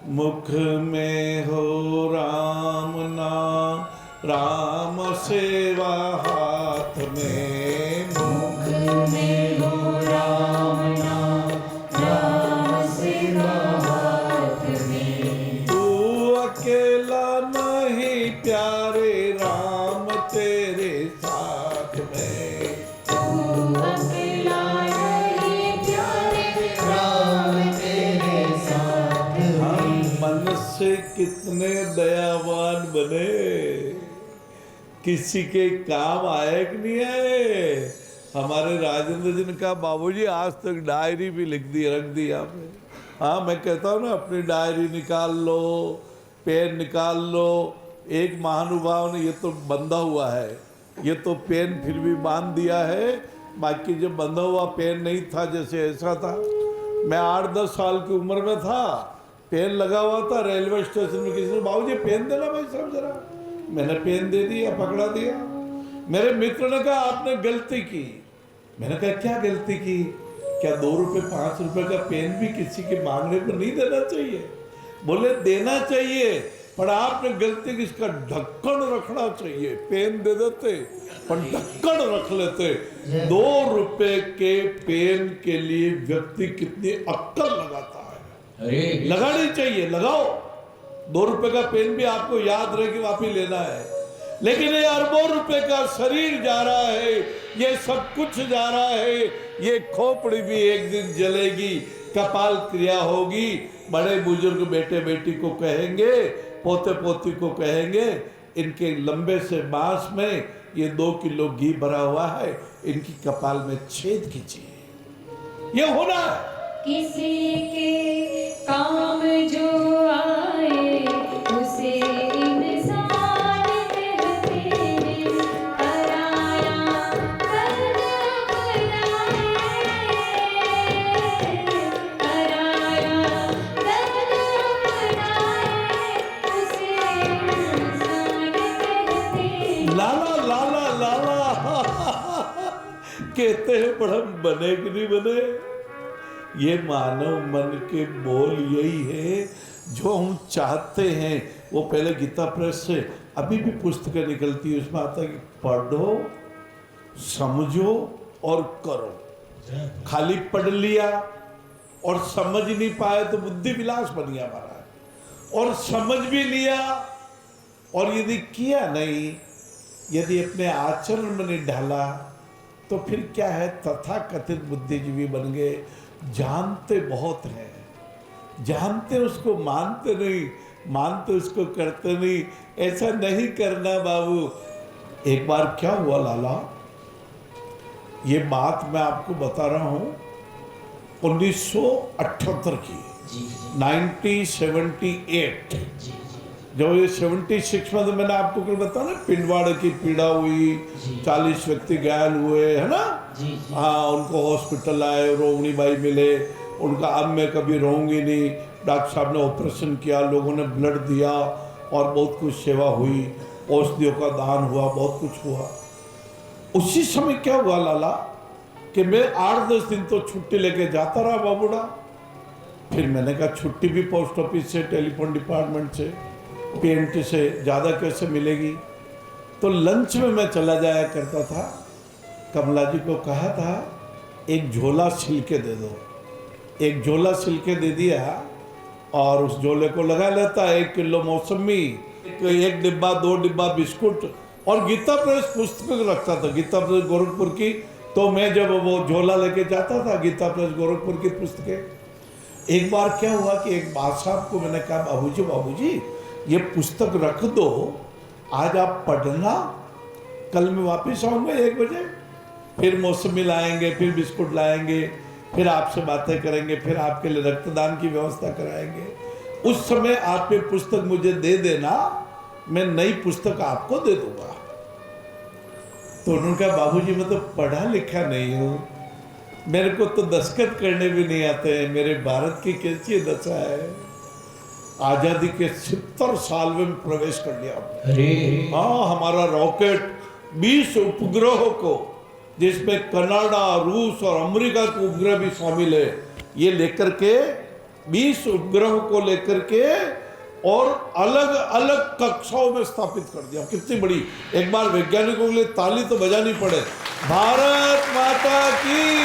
मुख में हो राम नाम, राम सेवा हाथ में। मुख में हो राम नाम, राम सेवा हाथ में। तू अकेला नहीं प्यारे, राम तेरे साथ में। तू अकेला नहीं प्यारे, राम तेरे साथ में। हम मन से कितने दयावान बने, किसी के काम आए कि नहीं आए। हमारे राजेंद्र जी ने कहा बाबूजी आज तक डायरी भी लिख दी, रख दी आपने। हाँ मैं कहता हूँ ना, अपनी डायरी निकाल लो, पेन निकाल लो। एक महानुभाव ने, ये तो बंधा हुआ है, ये तो पेन फिर भी बांध दिया है, बाकी जो बंधा हुआ पेन नहीं था, जैसे ऐसा था। मैं 8-10 साल की उम्र में था, पेन लगा हुआ था रेलवे स्टेशन में, किसी ने बाबूजी पेन देना भाई साहब जरा। मैंने पेन दे दिया, पकड़ा दिया। मेरे मित्र ने कहा आपने गलती की। मैंने कहा क्या गलती की? क्या 2 रुपए 5 रुपए का पेन भी किसी के मांगने पर नहीं देना चाहिए? बोले देना चाहिए, पर आपने गलती की, इसका ढक्कन रखना चाहिए। पेन दे देते पर ढक्कन रख लेते। 2 रुपए के पेन के लिए व्यक्ति कितनी अक्कल लगाता है। लगानी चाहिए, लगाओ। 2 रुपए का पेन भी आपको याद रहे कि वापिस लेना है, लेकिन ये अरबों रुपए का शरीर जा रहा है, ये सब कुछ जा रहा है। ये खोपड़ी भी एक दिन जलेगी, कपाल क्रिया होगी। बड़े बुजुर्ग बेटे बेटी को कहेंगे, पोते पोती को कहेंगे, इनके लंबे से बांस में ये 2 किलो घी भरा हुआ है, इनकी कपाल में छेद कीजिए। ये होना है। किसी के काम जो आए उसे इंसान कहते हैं। पराया कर्म बनाए, पराया कर्म बनाए, उसे इंसान कहते हैं। लाला लाला लाला कहते हैं, पर हम बने कि नहीं बने। ये मानव मन के बोल यही है जो हम चाहते हैं। वो पहले गीता प्रेस से अभी भी पुस्तकें निकलती है, उसमें आता है कि पढ़ो, समझो और करो। खाली पढ़ लिया और समझ नहीं पाए तो बुद्धि विलास बन गया हमारा। और समझ भी लिया और यदि किया नहीं, यदि अपने आचरण में नहीं ढाला, तो फिर क्या है, तथाकथित बुद्धिजीवी बन गए। जानते बहुत हैं, जानते उसको मानते नहीं, मानते उसको करते नहीं। ऐसा नहीं करना बाबू। एक बार क्या हुआ लाला, ये बात मैं आपको बता रहा हूँ 1978 की, 1978। जब ये 76 में, तो मैंने आपको कल बताया ना, पिंडवाड़े की पीड़ा हुई, 40 व्यक्ति घायल हुए, है ना। हाँ, उनको हॉस्पिटल आए, रोहिणी बाई मिले, उनका अब मैं कभी रहूँगी नहीं। डॉक्टर साहब ने ऑपरेशन किया, लोगों ने ब्लड दिया और बहुत कुछ सेवा हुई, औषधियों का दान हुआ, बहुत कुछ हुआ। उसी समय क्या हुआ लाला कि मैं 8-10 दिन तो छुट्टी लेके जाता रहा बाबूड़ा। फिर मैंने कहा छुट्टी भी पोस्ट ऑफिस से, टेलीफोन डिपार्टमेंट से, PNT से ज़्यादा कैसे मिलेगी। तो लंच में मैं चला जाया करता था। कमला जी को कहा था एक झोला छिलके दे दो। एक झोला छिलके दे दिया और उस झोले को लगा लेता। 1 किलो मौसमी, 1 डिब्बा 2 डिब्बा बिस्कुट और गीता प्रेस पुस्तक रखता था, गीता प्रेस गोरखपुर की। तो मैं जब वो झोला लेके जाता था, गीता प्रेस गोरखपुर की पुस्तकें। एक बार क्या हुआ कि एक बादशाह साहब को मैंने कहा बाबूजी बाबूजी ये पुस्तक रख दो, आज आप पढ़ना, कल मैं वापस आऊँगा 1 बजे, फिर मौसमी लाएंगे, फिर बिस्कुट लाएंगे, फिर आपसे बातें करेंगे, फिर आपके लिए रक्तदान की व्यवस्था कराएंगे। उस समय आप ये पुस्तक मुझे दे देना, मैं नई पुस्तक आपको दे दूंगा। तो उन्होंने कहा बाबूजी मैं तो पढ़ा लिखा नहीं हूँ, मेरे को तो दस्तखत करने भी नहीं आते हैं। मेरे भारत की कैसी दशा है, आज़ादी के 70 साल में प्रवेश कर लिया। हाँ, हमारा रॉकेट 20 उपग्रहों को, जिसमें कनाडा, रूस और अमेरिका के उपग्रह भी शामिल है, ये लेकर के 20 उपग्रह को लेकर के और अलग अलग कक्षाओं में स्थापित कर दिया। कितनी बड़ी, एक बार वैज्ञानिकों के लिए ताली तो बजानी पड़े। भारत माता की